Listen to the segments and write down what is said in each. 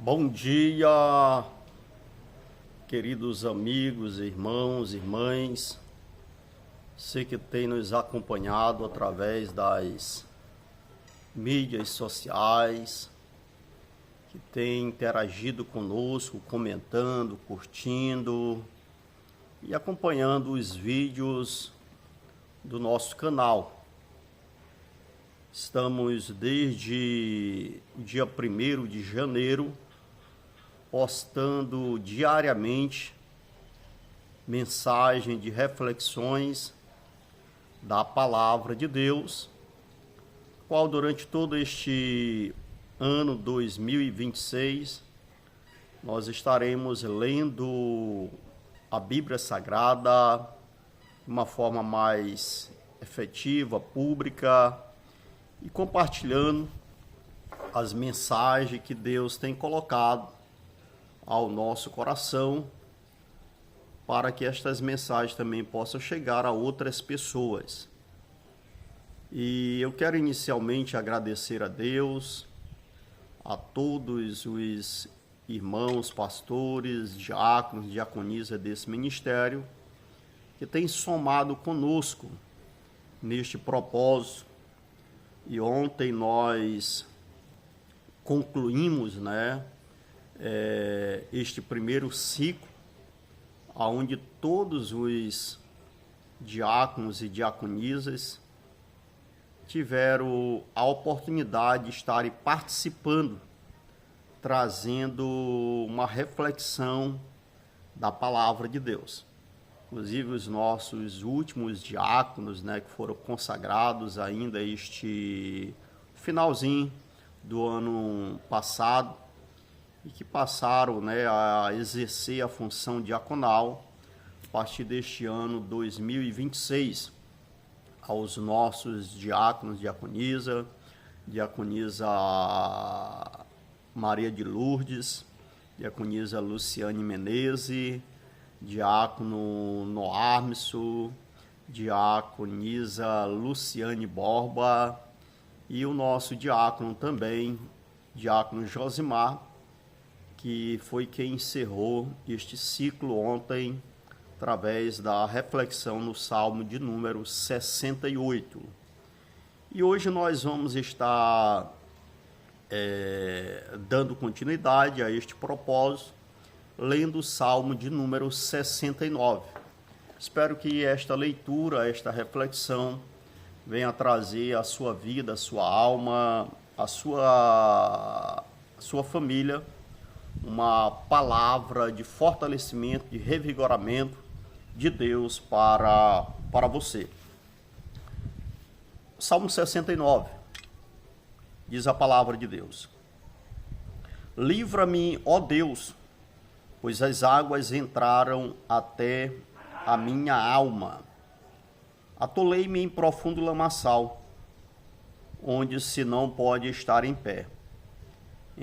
Bom dia, queridos amigos, irmãos, irmãs, você que tem nos acompanhado através das mídias sociais, que tem interagido conosco, comentando, curtindo e acompanhando os vídeos do nosso canal. Estamos desde dia 1º de janeiro postando diariamente mensagem de reflexões da Palavra de Deus, qual durante todo este ano 2026 nós estaremos lendo a Bíblia Sagrada de uma forma mais efetiva, pública, e compartilhando as mensagens que Deus tem colocado ao nosso coração, para que estas mensagens também possam chegar a outras pessoas. E eu quero inicialmente agradecer a Deus, a todos os irmãos, pastores, diáconos, diaconisas desse ministério, que têm somado conosco neste propósito. E ontem nós concluímos, este primeiro ciclo, onde todos os diáconos e diaconisas tiveram a oportunidade de estarem participando, trazendo uma reflexão da Palavra de Deus. Inclusive os nossos últimos diáconos, que foram consagrados ainda este finalzinho do ano passado e que passaram a exercer a função diaconal a partir deste ano 2026, aos nossos diáconos, diaconisa Maria de Lourdes, diaconisa Luciane Menezes, diácono Noarmso, diaconisa Luciane Borba e o nosso diácono também, diácono Josimar, que foi quem encerrou este ciclo ontem através da reflexão no Salmo de número 68. E hoje nós vamos estar dando continuidade a este propósito, lendo o Salmo de número 69. Espero que esta leitura, esta reflexão, venha trazer à sua vida, à sua alma, à sua família, uma palavra de fortalecimento, de revigoramento de Deus para você. Salmo 69, diz a palavra de Deus: Livra-me, ó Deus, pois as águas entraram até a minha alma. Atolei-me em profundo lamaçal, onde se não pode estar em pé.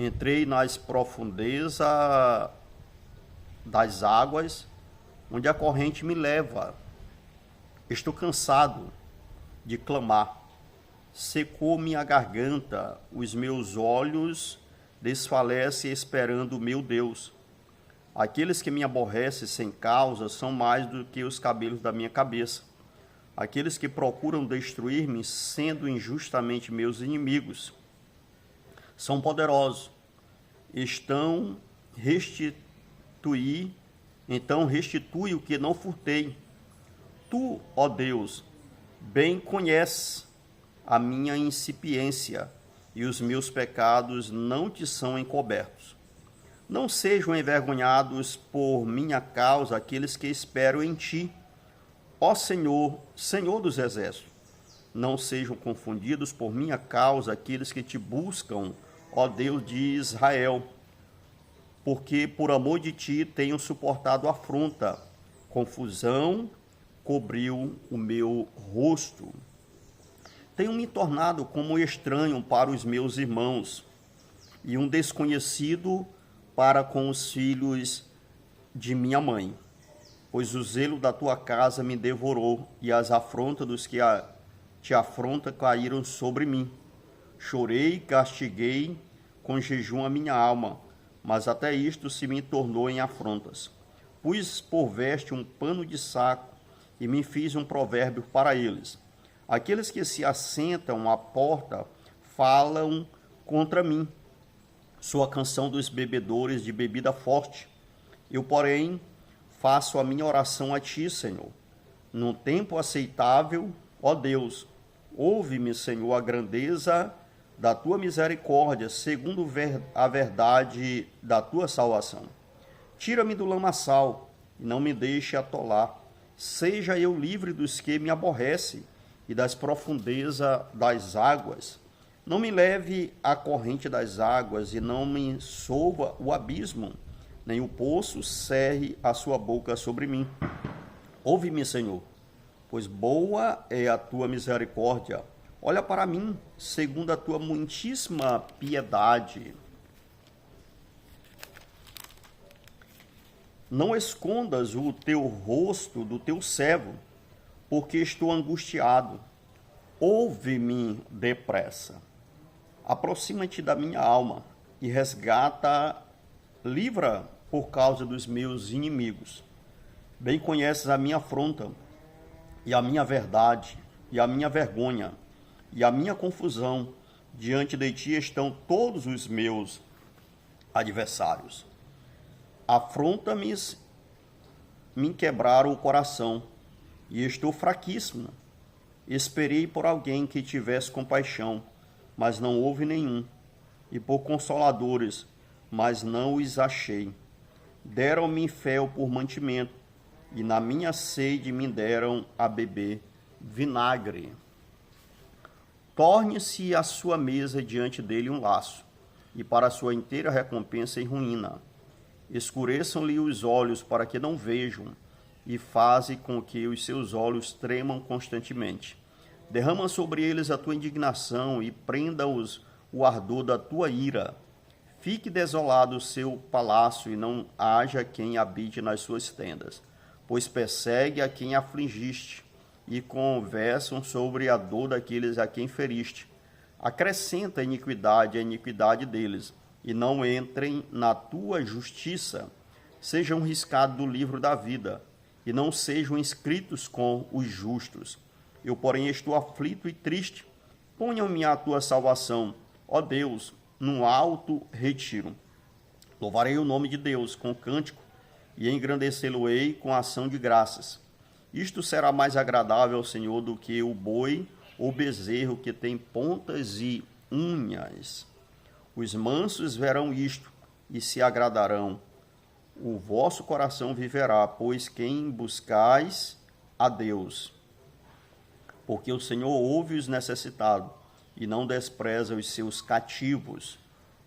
Entrei nas profundezas das águas, onde a corrente me leva. Estou cansado de clamar. Secou-me a garganta, os meus olhos desfalecem esperando o meu Deus. Aqueles que me aborrecem sem causa são mais do que os cabelos da minha cabeça. Aqueles que procuram destruir-me, sendo injustamente meus inimigos, são poderosos. Então restitui o que não furtei. Tu, ó Deus, bem conheces a minha incipiência, e os meus pecados não te são encobertos. Não sejam envergonhados por minha causa aqueles que esperam em ti, ó Senhor, Senhor dos exércitos. Não sejam confundidos por minha causa aqueles que te buscam, ó Deus de Israel. Porque por amor de ti tenho suportado afronta, confusão cobriu o meu rosto. Tenho me tornado como estranho para os meus irmãos, e um desconhecido para com os filhos de minha mãe, pois o zelo da tua casa me devorou, e as afrontas dos que te afrontam caíram sobre mim. Chorei, castiguei com jejum a minha alma, mas até isto se me tornou em afrontas. Pus por veste um pano de saco e me fiz um provérbio para eles. Aqueles que se assentam à porta falam contra mim. Sou a canção dos bebedores de bebida forte. Eu, porém, faço a minha oração a ti, Senhor. Num tempo aceitável, ó Deus, ouve-me, Senhor, a grandeza da tua misericórdia, segundo a verdade da tua salvação. Tira-me do lamaçal e não me deixe atolar. Seja eu livre dos que me aborrecem e das profundezas das águas. Não me leve à corrente das águas e não me solva o abismo, nem o poço cerre a sua boca sobre mim. Ouve-me, Senhor, pois boa é a tua misericórdia. Olha para mim, segundo a tua muitíssima piedade. Não escondas o teu rosto do teu servo, porque estou angustiado. Ouve-me depressa. Aproxima-te da minha alma e resgata, livra por causa dos meus inimigos. Bem conheces a minha afronta, e a minha verdade, e a minha vergonha, e a minha confusão. Diante de ti estão todos os meus adversários. Afronta-me, me quebraram o coração, e estou fraquíssimo. Esperei por alguém que tivesse compaixão, mas não houve nenhum, e por consoladores, mas não os achei. Deram-me fel por mantimento, e na minha sede me deram a beber vinagre. Torne-se a sua mesa diante dele um laço, e para a sua inteira recompensa em ruína. Escureçam-lhe os olhos para que não vejam, e faze com que os seus olhos tremam constantemente. Derrama sobre eles a tua indignação e prenda-os o ardor da tua ira. Fique desolado o seu palácio e não haja quem habite nas suas tendas, pois persegue a quem afligiste e conversam sobre a dor daqueles a quem feriste. Acrescenta a iniquidade deles, e não entrem na tua justiça. Sejam riscados do livro da vida, e não sejam inscritos com os justos. Eu, porém, estou aflito e triste. Ponham-me a tua salvação, ó Deus, num alto retiro. Louvarei o nome de Deus com cântico e engrandecê-lo-ei com ação de graças. Isto será mais agradável ao Senhor do que o boi ou bezerro que tem pontas e unhas. Os mansos verão isto e se agradarão. O vosso coração viverá, pois quem buscais a Deus. Porque o Senhor ouve os necessitados e não despreza os seus cativos.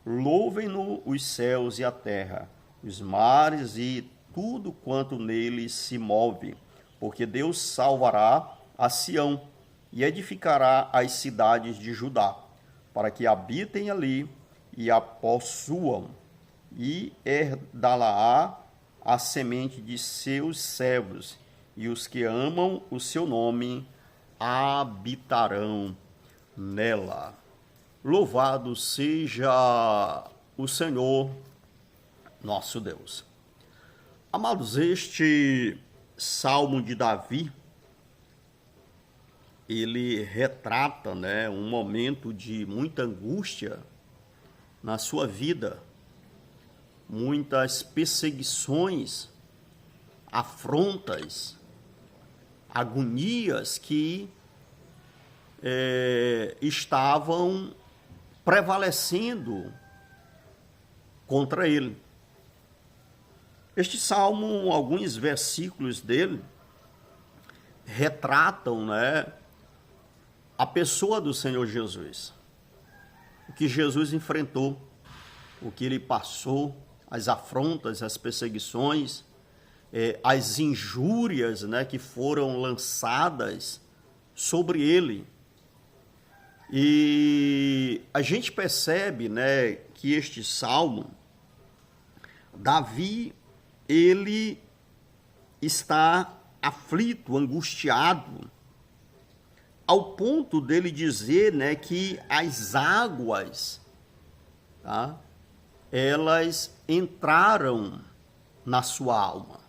Louvem-no os céus e a terra, os mares e tudo quanto neles se move, porque Deus salvará a Sião e edificará as cidades de Judá, para que habitem ali e a possuam, e herdá-la-á a semente de seus servos, e os que amam o seu nome habitarão nela. Louvado seja o Senhor nosso Deus. Amados, este Salmo de Davi, ele retrata, um momento de muita angústia na sua vida, muitas perseguições, afrontas, agonias que estavam prevalecendo contra ele. Este salmo, alguns versículos dele, retratam, a pessoa do Senhor Jesus, o que Jesus enfrentou, o que ele passou, as afrontas, as perseguições, as injúrias, que foram lançadas sobre ele. E a gente percebe, que este salmo, Davi, ele está aflito, angustiado, ao ponto dele dizer, que as águas, elas entraram na sua alma.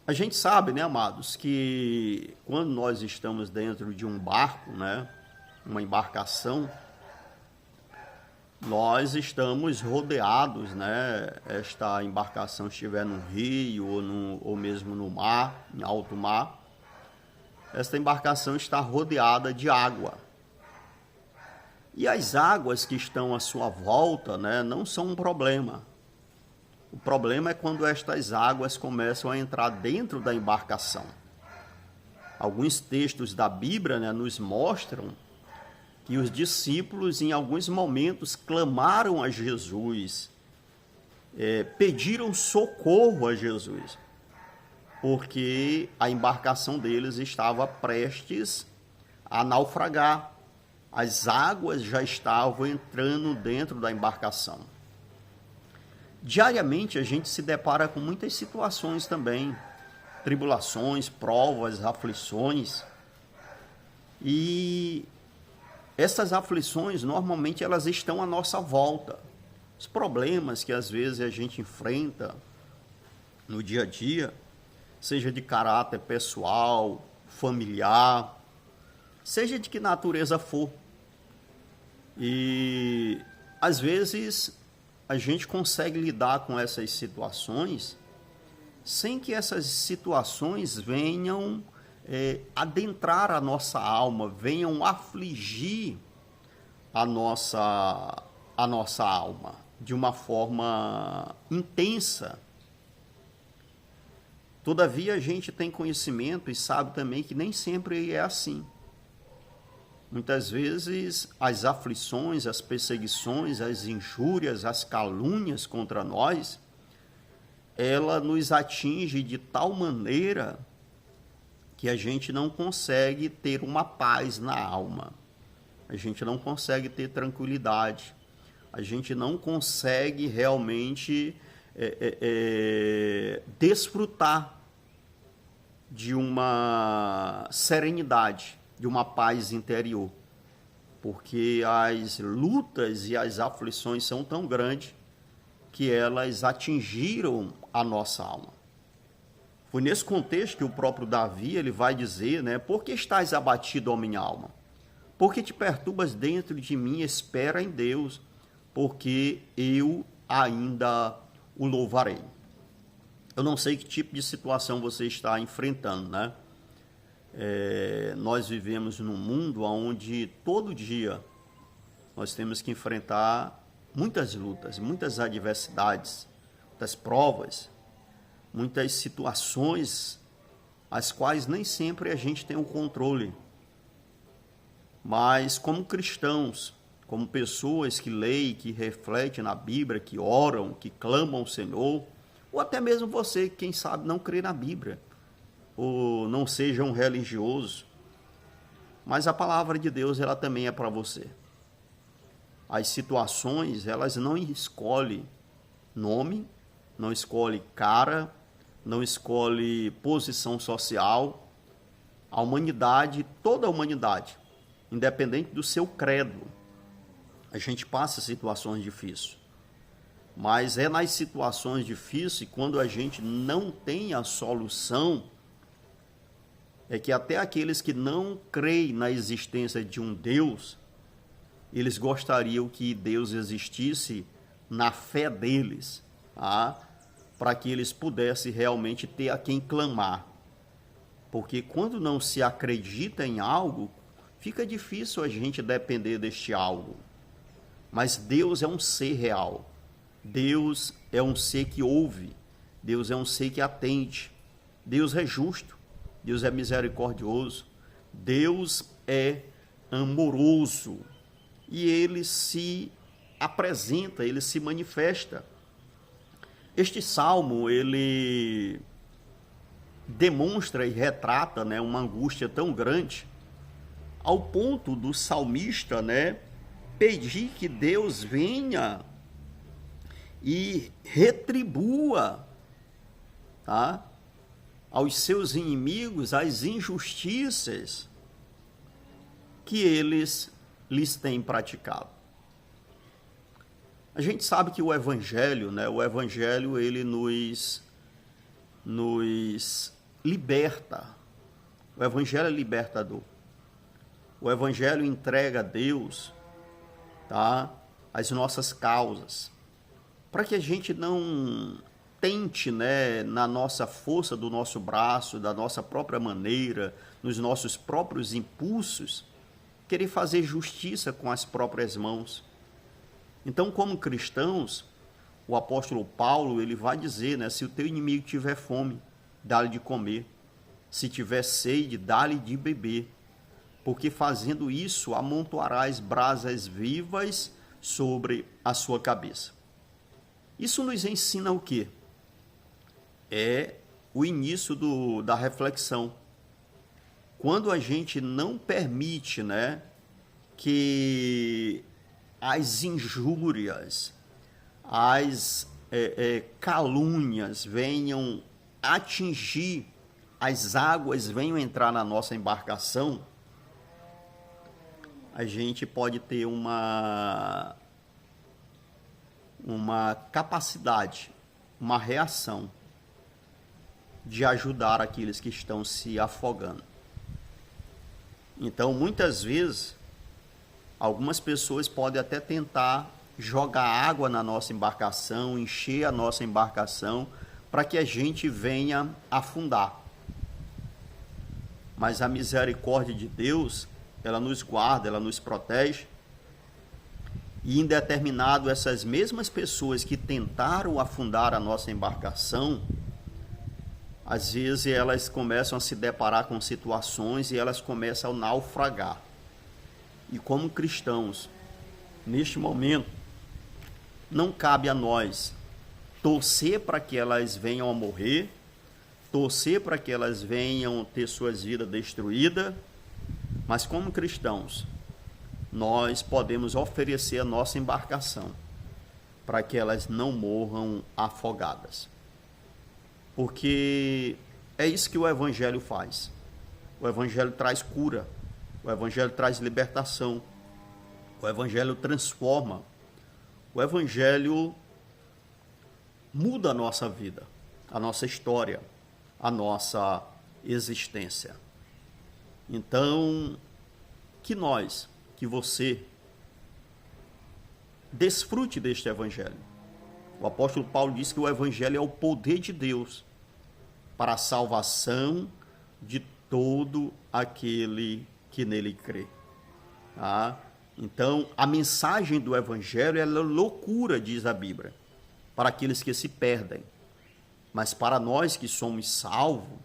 A gente sabe, né, amados, que quando nós estamos dentro de um barco, né, uma embarcação, nós estamos rodeados, né? Esta embarcação estiver no rio ou mesmo no mar, em alto mar, esta embarcação está rodeada de água. E as águas que estão à sua volta, né, não são um problema. O problema é quando estas águas começam a entrar dentro da embarcação. Alguns textos da Bíblia, né, nos mostram que os discípulos, em alguns momentos, clamaram a Jesus, pediram socorro a Jesus, porque a embarcação deles estava prestes a naufragar. As águas já estavam entrando dentro da embarcação. Diariamente a gente se depara com muitas situações também, tribulações, provas, aflições, e essas aflições, normalmente, elas estão à nossa volta. Os problemas que, às vezes, a gente enfrenta no dia a dia, seja de caráter pessoal, familiar, seja de que natureza for. E, às vezes, a gente consegue lidar com essas situações sem que essas situações venham adentrar a nossa alma, venham afligir a nossa alma de uma forma intensa. Todavia, a gente tem conhecimento e sabe também que nem sempre é assim. Muitas vezes, as aflições, as perseguições, as injúrias, as calúnias contra nós, ela nos atinge de tal maneira que a gente não consegue ter uma paz na alma, a gente não consegue ter tranquilidade, a gente não consegue realmente desfrutar de uma serenidade, de uma paz interior, porque as lutas e as aflições são tão grandes que elas atingiram a nossa alma. Foi nesse contexto que o próprio Davi ele vai dizer, né? Por que estás abatido, ó minha alma? Por que te perturbas dentro de mim? Espera em Deus, porque eu ainda o louvarei. Eu não sei que tipo de situação você está enfrentando, né? Nós vivemos num mundo onde todo dia nós temos que enfrentar muitas lutas, muitas adversidades, muitas provas, muitas situações as quais nem sempre a gente tem o controle. Mas como cristãos, como pessoas que leem, que refletem na Bíblia, que oram, que clamam ao Senhor, ou até mesmo você, quem sabe, não crê na Bíblia, ou não seja um religioso, mas a palavra de Deus, ela também é para você. As situações, elas não escolhem nome, não escolhem cara, não escolhe posição social. A humanidade, toda a humanidade, independente do seu credo, a gente passa situações difíceis. Mas é nas situações difíceis, quando a gente não tem a solução, é que até aqueles que não creem na existência de um Deus, eles gostariam que Deus existisse na fé deles, tá? Para que eles pudessem realmente ter a quem clamar. Porque quando não se acredita em algo, fica difícil a gente depender deste algo. Mas Deus é um ser real. Deus é um ser que ouve. Deus é um ser que atende. Deus é justo. Deus é misericordioso. Deus é amoroso. E Ele se apresenta, Ele se manifesta. Este salmo, ele demonstra e retrata, né, uma angústia tão grande, ao ponto do salmista, né, pedir que Deus venha e retribua, tá, aos seus inimigos as injustiças que eles lhes têm praticado. A gente sabe que o Evangelho, né, o Evangelho ele nos liberta. O Evangelho é libertador. O Evangelho entrega a Deus, tá, as nossas causas, para que a gente não tente, né, na nossa força do nosso braço, da nossa própria maneira, nos nossos próprios impulsos, querer fazer justiça com as próprias mãos. Então, como cristãos, o apóstolo Paulo, ele vai dizer, né, se o teu inimigo tiver fome, dá-lhe de comer. Se tiver sede, dá-lhe de beber. Porque fazendo isso, amontoarás brasas vivas sobre a sua cabeça. Isso nos ensina o quê? É o início da reflexão. Quando a gente não permite, né, que as injúrias, as calúnias venham atingir, as águas venham entrar na nossa embarcação, a gente pode ter uma capacidade, uma reação de ajudar aqueles que estão se afogando. Então, muitas vezes, algumas pessoas podem até tentar jogar água na nossa embarcação, encher a nossa embarcação, para que a gente venha afundar. Mas a misericórdia de Deus, ela nos guarda, ela nos protege. E indeterminado, essas mesmas pessoas que tentaram afundar a nossa embarcação, às vezes elas começam a se deparar com situações e elas começam a naufragar. E como cristãos, neste momento, não cabe a nós torcer para que elas venham a morrer, torcer para que elas venham ter suas vidas destruídas, mas como cristãos, nós podemos oferecer a nossa embarcação para que elas não morram afogadas. Porque é isso que o Evangelho faz. O Evangelho traz cura, o Evangelho traz libertação, o Evangelho transforma, o Evangelho muda a nossa vida, a nossa história, a nossa existência. Então, que você desfrute deste Evangelho. O apóstolo Paulo diz que o Evangelho é o poder de Deus para a salvação de todo aquele que nele crê. Tá? Então, a mensagem do Evangelho é loucura, diz a Bíblia, para aqueles que se perdem. Mas para nós que somos salvos,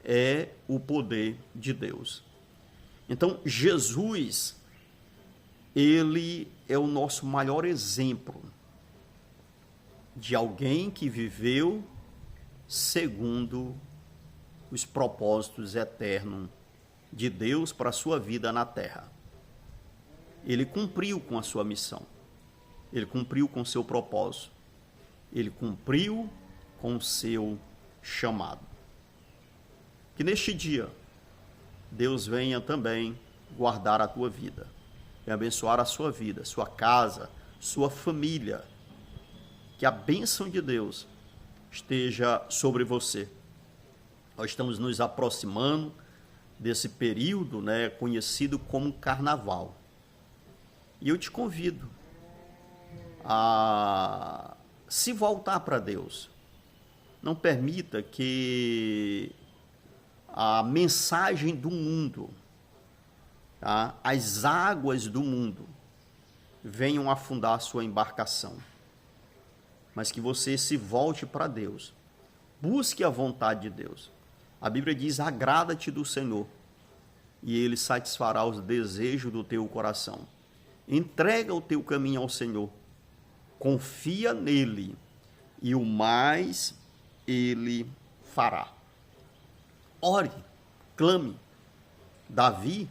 é o poder de Deus. Então, Jesus, ele é o nosso maior exemplo de alguém que viveu segundo os propósitos eternos de Deus para a sua vida na terra. Ele cumpriu com a sua missão, ele cumpriu com o seu propósito, ele cumpriu com o seu chamado. Que neste dia, Deus venha também guardar a tua vida, venha abençoar a sua vida, sua casa, sua família. Que a bênção de Deus esteja sobre você. Nós estamos nos aproximando desse período, né, conhecido como Carnaval. E eu te convido a se voltar para Deus. Não permita que a mensagem do mundo, tá, as águas do mundo, venham afundar a sua embarcação. Mas que você se volte para Deus. Busque a vontade de Deus. A Bíblia diz: agrada-te do Senhor, e Ele satisfará os desejos do teu coração. Entrega o teu caminho ao Senhor. Confia nele, e o mais Ele fará. Ore, clame. Davi,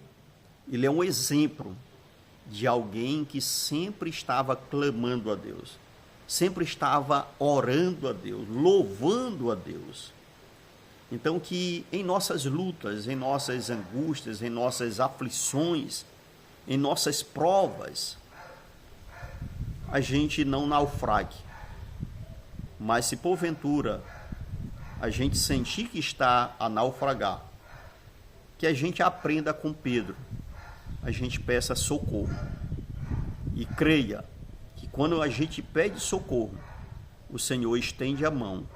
ele é um exemplo de alguém que sempre estava clamando a Deus. Sempre estava orando a Deus, louvando a Deus. Então, que em nossas lutas, em nossas angústias, em nossas aflições, em nossas provas, a gente não naufrague. Mas se porventura a gente sentir que está a naufragar, que a gente aprenda com Pedro, a gente peça socorro. E creia que quando a gente pede socorro, o Senhor estende a mão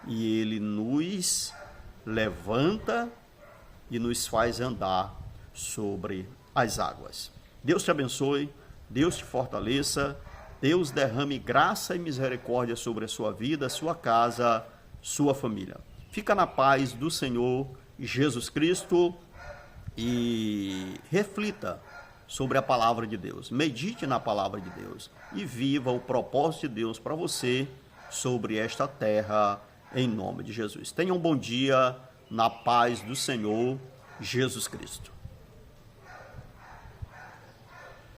e Ele nos levanta e nos faz andar sobre as águas. Deus te abençoe, Deus te fortaleça, Deus derrame graça e misericórdia sobre a sua vida, sua casa, sua família. Fica na paz do Senhor Jesus Cristo e reflita sobre a palavra de Deus. Medite na palavra de Deus e viva o propósito de Deus para você sobre esta terra, em nome de Jesus. Tenha um bom dia na paz do Senhor Jesus Cristo.